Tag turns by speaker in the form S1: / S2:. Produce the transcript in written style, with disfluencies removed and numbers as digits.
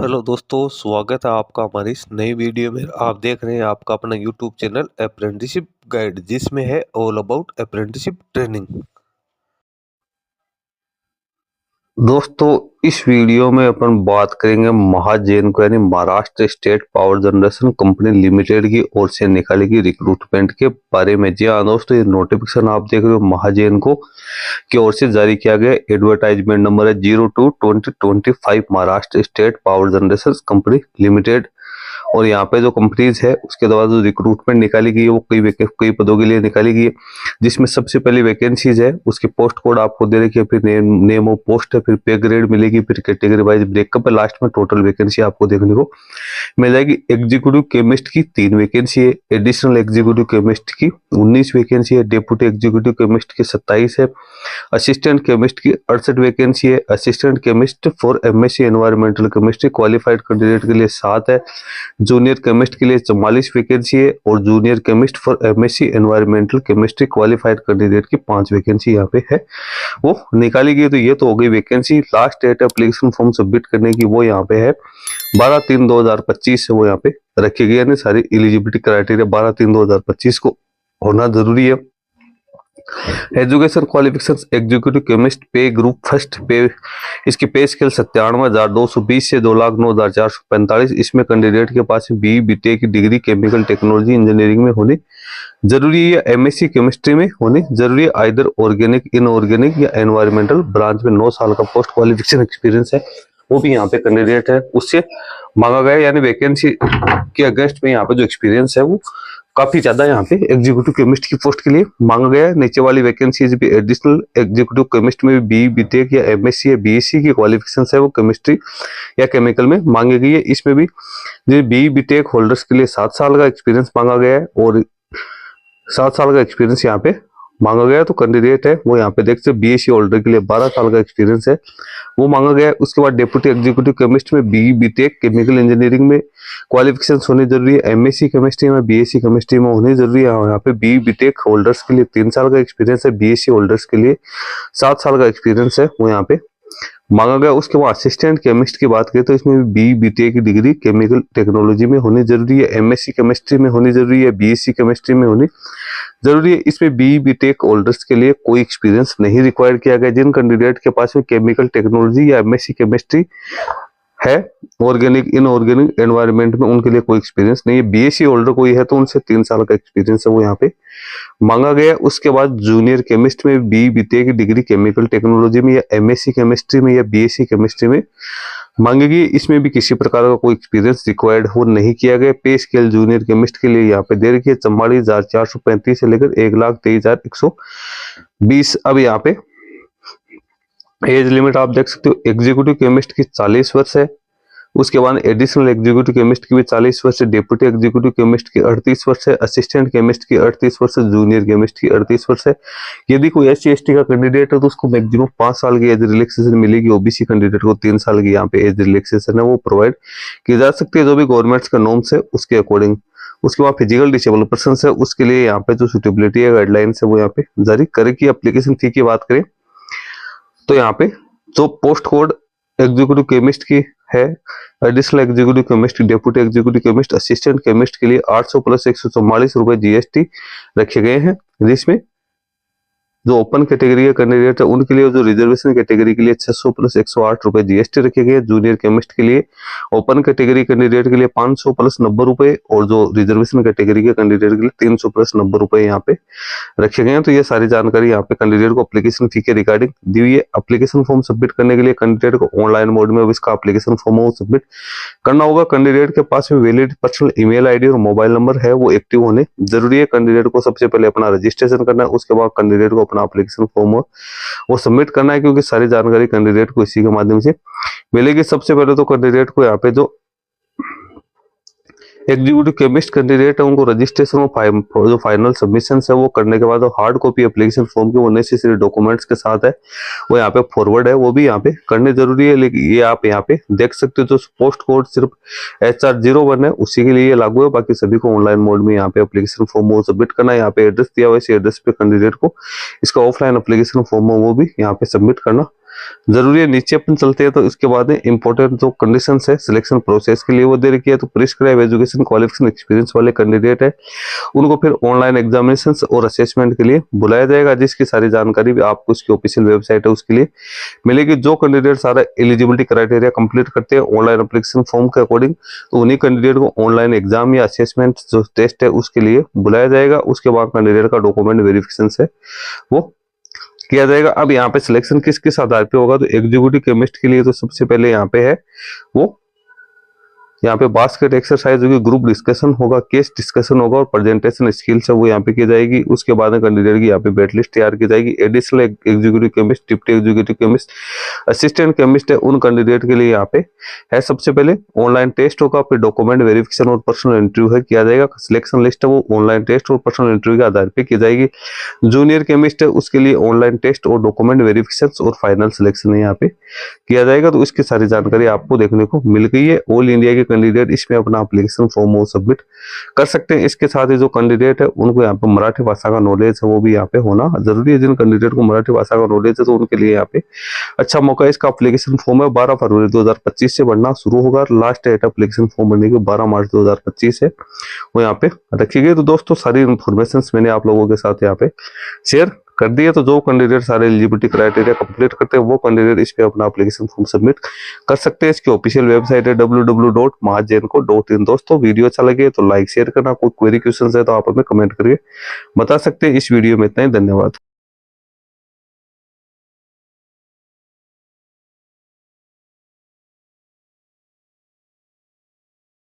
S1: Hello दोस्तों, स्वागत है आपका हमारी इस नई वीडियो में। आप देख रहे हैं आपका अपना यूट्यूब चैनल अप्रेंटिसशिप गाइड, जिसमें है ऑल अबाउट अप्रेंटिसशिप ट्रेनिंग। दोस्तों, इस वीडियो में अपन बात करेंगे महाजेन को यानी Maharashtra state power generation company limited की ओर से निकाली गई रिक्रूटमेंट के बारे में। जी हाँ दोस्तों, ये नोटिफिकेशन आप देख रहे हो महाजेन को की ओर से जारी किया गया। एडवर्टाइजमेंट नंबर है 02/2025 Maharashtra state power generation company limited. और यहाँ पे जो कंपनीज है उसके द्वारा जो रिक्रूटमेंट निकाली गई है वो कई पदों के लिए निकाली गई है, जिसमें सबसे पहली वैकेंसीज है उसकी पोस्ट कोड आपको दे रखी है, फिर नेम ऑफ पोस्ट है, फिर पे ग्रेड मिलेगी, फिर कैटेगरी वाइज ब्रेकअप है, लास्ट में टोटल वैकेंसी आपको देखने को मिल जाएगी। एग्जीक्यूटिव केमिस्ट की 3 वैकेंसी है, एडिशनल एग्जीक्यूटिव केमिस्ट की 19 वैकेंसी है, डेप्यूटी एग्जीक्यूटिव केमिस्ट की 27 है, असिस्टेंट केमिस्ट की 68 वैकेंसी है, assistant chemist for MSc environmental chemistry qualified candidate के लिए 7 है, जूनियर केमिस्ट के लिए 44 वैकेंसी है, और junior chemist for MSc environmental chemistry qualified candidate की 5 वैकेंसी यहाँ पे है वो निकाली गई। तो ये तो हो गई vacancy. Last date application form submit करने की वो यहाँ पे है 12/3/2025 से वो यहाँ पे रखी गई, यानी सारी एलिजिबिलिटी क्राइटेरिया 12/3/2025 को होना जरूरी है। एजुकेशन क्वालिफिकेशंस एग्जीक्यूटिव केमिस्ट पे ग्रुप फर्स्ट पे, इसकी पे स्केल 97,220 से 2,09,445। इसमें कैंडिडेट के पास बी बीटेक की डिग्री केमिकल टेक्नोलॉजी इंजीनियरिंग में होनी जरूरी है, या एमएससी केमिस्ट्री में होनी जरूरी है, आइदर ऑर्गेनिक इनऑर्गेनिक या एनवायरमेंटल ब्रांच में 9 साल का पोस्ट क्वालिफिकेशन एक्सपीरियंस है, वो भी यहाँ पे कैंडिडेट है उससे मांगा गया। यानी वैकेंसी के अगेंस्ट में यहाँ पे जो एक्सपीरियंस है वो काफी ज्यादा यहाँ पे एग्जीक्यूटिव केमिस्ट की पोस्ट के लिए मांगा गया है। नीचे वाली वैकेंसीज भी एडिशनल एग्जीक्यूटिव केमिस्ट में भी बी बीटेक या एमएससी या बीएससी की क्वालिफिकेशन है वो केमिस्ट्री या केमिकल में मांगी गई है। इसमें भी बी बीटेक होल्डर्स के लिए 7 साल का एक्सपीरियंस मांगा गया है, और 7 साल का एक्सपीरियंस यहाँ पे मांगा गया है। तो कैंडिडेट है वो यहाँ पे देख सकते बीएससी होल्डर के लिए 12 साल का एक्सपीरियंस है वो मांगा गया है। उसके बाद डेप्यूटी एग्जीक्यूटिव केमिस्ट में बी बीटेक केमिकल इंजीनियरिंग में क्वालिफिकेशन होनी जरूरी है, एमएससी केमिस्ट्री में बीएससी केमिस्ट्री में होनी जरूरी है। यहाँ पे बी बीटेक होल्डर्स के लिए 3 साल का एक्सपीरियंस है, बीएससी होल्डर्स के लिए 7 साल का एक्सपीरियंस है वो यहाँ पे मांगा गया। उसके बाद असिस्टेंट केमिस्ट की बात करें तो इसमें बी बीटेक की डिग्री केमिकल टेक्नोलॉजी में होनी जरूरी है, एमएससी केमिस्ट्री में होनी जरूरी है, बीएससी केमिस्ट्री में होनी जरूरी है। इसमें बी बीटेक होल्डर्स के लिए कोई एक्सपीरियंस नहीं रिक्वायर्ड किया गया। जिन कैंडिडेट के पास में केमिकल टेक्नोलॉजी या एमएससी केमिस्ट्री है, ऑर्गेनिक इनऑर्गेनिक एनवायरनमेंट में, उनके लिए कोई एक्सपीरियंस नहीं है। बीएससी होल्डर कोई है तो उनसे 3 साल का एक्सपीरियंस है वो यहाँ पे मांगा गया। उसके बाद जूनियर केमिस्ट में बी बीटेक की डिग्री केमिकल टेक्नोलॉजी में या एमएससी केमिस्ट्री में या बीएससी केमिस्ट्री में मांगेगी। इसमें भी किसी प्रकार का कोई एक्सपीरियंस रिक्वायर्ड हो नहीं किया गया। पे स्केल जूनियर केमिस्ट के लिए यहाँ पे दे रखी है 44,435 से लेकर 1,23,120। अब यहाँ पे एज लिमिट आप देख सकते हो, एग्जीक्यूटिव केमिस्ट की 40 वर्ष है, उसके बाद एडिशनल एग्जीक्यूटिव केमिस्ट की भी 40 वर्ष है, डेप्यूटी एग्जीक्यूटिव केमिस्ट की 38 वर्ष है, असिस्टेंट केमिस्ट की 38 वर्ष है, जूनियर केमिस्ट की 38 वर्ष है। यदि कोई SC/ST का कैंडिडेट है तो उसको मैक्सिमम 5 साल की एज रिलैक्सेशन मिलेगी। ओबीसी कैंडिडेट को 3 साल की यहाँ पे एज रिलैक्सेशन है वो प्रोवाइड की जा सकती है, जो भी गवर्नमेंट का नॉर्म्स है उसके अकॉर्डिंग। उसके बाद फिजिकल डिसेबल पर्सन है उसके लिए यहाँ पे जो सुटेबिलिटी है गाइडलाइंस है वो यहाँ पे जारी करेगी। एप्लीकेशन फी की बात करें तो यहाँ पे जो पोस्ट कोड एग्जीक्यूटिव केमिस्ट की है, additional executive chemist, deputy executive chemist, assistant chemist के लिए 800 प्लस 144 रुपए जीएसटी रखे गए हैं। जिसमें जो ओपन कैटेगरी के कैंडिडेट है उनके लिए, जो रिजर्वेशन कैटेगरी के लिए 600 प्लस 108 रुपए जीएसटी रखे गए। जूनियर केमिस्ट के लिए ओपन कैटेगरी कैंडिडेट के लिए 500 प्लस 90 रुपए, और जो रिजर्वेशन कैटेगरी के कैंडिडेट के लिए 300 प्लस 90 रुपए यहाँ पे रखे गए हैं। तो ये सारी जानकारी यहाँ पे कैंडिडेट को एप्लीकेशन फी के रिगार्डिंग दी हुई है। एप्लीकेशन फॉर्म सबमिट करने के लिए कैंडिडेट को ऑनलाइन मोड में इसका एप्लीकेशन फॉर्म सबमिट करना होगा। कैंडिडेट के पास में वैलिड पर्सनल ईमेल आईडी और मोबाइल नंबर है वो एक्टिव होने जरूरी है। कैंडिडेट को सबसे पहले अपना रजिस्ट्रेशन करना है, उसके बाद कैंडिडेट को अपना एप्लीकेशन फॉर्म वो सबमिट करना है, क्योंकि सारी जानकारी कैंडिडेट को इसी के माध्यम से मिलेगी। सबसे पहले तो कैंडिडेट को यहाँ पे जो एग्जीक्यूटिव केमिस्ट कैंडिडेट है उनको रजिस्ट्रेशन और जो फाइनल सबमिशन है वो करने के बाद हार्ड कॉपी एप्लीकेशन फॉर्म की वो नेसेसरी डॉक्यूमेंट्स के साथ है वो यहाँ पे फॉरवर्ड है, वो भी यहाँ पे करने जरूरी है। लेकिन ये आप यहाँ पे देख सकते हो, जो पोस्ट कोड सिर्फ HR01 है उसी के लिए लागू है, बाकी सभी को ऑनलाइन मोड में यहाँ पे एप्लीकेशन फॉर्म वो सबमिट करना है। यहाँ पे एड्रेस दिया हुआ है, इसी एड्रेस पे कैंडिडेट को इसका ऑफलाइन एप्लीकेशन फॉर्म वो भी यहाँ पे सबमिट करना जरूरी है। नीचे अपन चलते हैं तो इसके बाद में इंपॉर्टेंट जो कंडीशंस है सिलेक्शन प्रोसेस के लिए वो दे रखी है। तो प्रिस्क्राइब एजुकेशन क्वालिफिकेशन एक्सपीरियंस वाले कैंडिडेट है उनको फिर ऑनलाइन एग्जामिनेशन और असेसमेंट के लिए बुलाया जाएगा, जिसकी सारी जानकारी भी आपको उसकी ऑफिशियल वेबसाइट है उसके लिए मिलेगी। जो कैंडिडेट सारा एलिजिबिलिटी क्राइटेरिया कंप्लीट करते हैं ऑनलाइन एप्लीकेशन फॉर्म के अकॉर्डिंग, तो उन्हीं कैंडिडेट को ऑनलाइन एग्जाम या असेसमेंट जो टेस्ट है उसके लिए बुलाया जाएगा। उसके बाद कैंडिडेट का डॉक्यूमेंट वेरिफिकेशन से वो किया जाएगा। अब यहाँ पे सिलेक्शन किस किस आधार पे होगा, तो एग्जीक्यूटिव केमिस्ट के लिए तो सबसे पहले यहाँ पे है वो यहाँ पे बास्केट एक्सरसाइज होगी, ग्रुप डिस्कशन होगा, केस डिस्कशन होगा और प्रेजेंटेशन स्किल्स है वो यहाँ पे की जाएगी। उसके बाद में कैंडिडेट की यहाँ पे वेट लिस्ट तैयार की जाएगी। Additional executive chemist, deputy executive chemist, assistant chemist है उन कैंडिडेट के लिए यहाँ पे है सबसे पहले ऑनलाइन टेस्ट होगा, फिर डॉक्यूमेंट वेरिफिकेशन और पर्सनल इंटरव्यू है किया जाएगा। सिलेक्शन लिस्ट है वो ऑनलाइन टेस्ट और पर्सनल इंटरव्यू के आधार पर की जाएगी। जूनियर केमिस्ट है उसके लिए ऑनलाइन टेस्ट और डॉक्यूमेंट वेरिफिकेशन और फाइनल सिलेक्शन यहाँ पे किया जाएगा। तो इसकी सारी जानकारी आपको देखने को मिल गई है। ऑल इंडिया के कैंडिडेट इसमें अपना एप्लीकेशन फॉर्म वो सबमिट कर सकते हैं। इसके साथ ही जो कैंडिडेट है उनको यहाँ पे मराठी भाषा का नॉलेज है वो भी यहाँ पे होना जरूरी है। जिन कैंडिडेट को मराठी भाषा का नॉलेज है तो उनके लिए यहाँ पे अच्छा मौका है। इसका एप्लीकेशन फॉर्म है 12 फरवरी 2025 से भरना शुरू होगा। लास्ट डेट एप्लीकेशन फॉर्म भरने की 12 मार्च 2025 है वो यहाँ पे रखी गई। तो दोस्तों सारी इन्फॉर्मेशन मैंने आप लोगों के साथ यहाँ पे शेयर कर दिए। तो जो कैंडिडेट सारे एलिजिबिलिटी क्राइटेरिया कंप्लीट करते हैं वो कैंडिडेट इस पे अपना एप्लीकेशन फॉर्म सबमिट कर सकते हैं। इसकी ऑफिशियल वेबसाइट है www.mahajain.co.in। दोस्तों वीडियो अच्छा लगे तो लाइक शेयर करना, कोई क्वेरी क्वेश्चन है तो आप हमें कमेंट करके बता सकते हैं। इस वीडियो में इतना ही, धन्यवाद।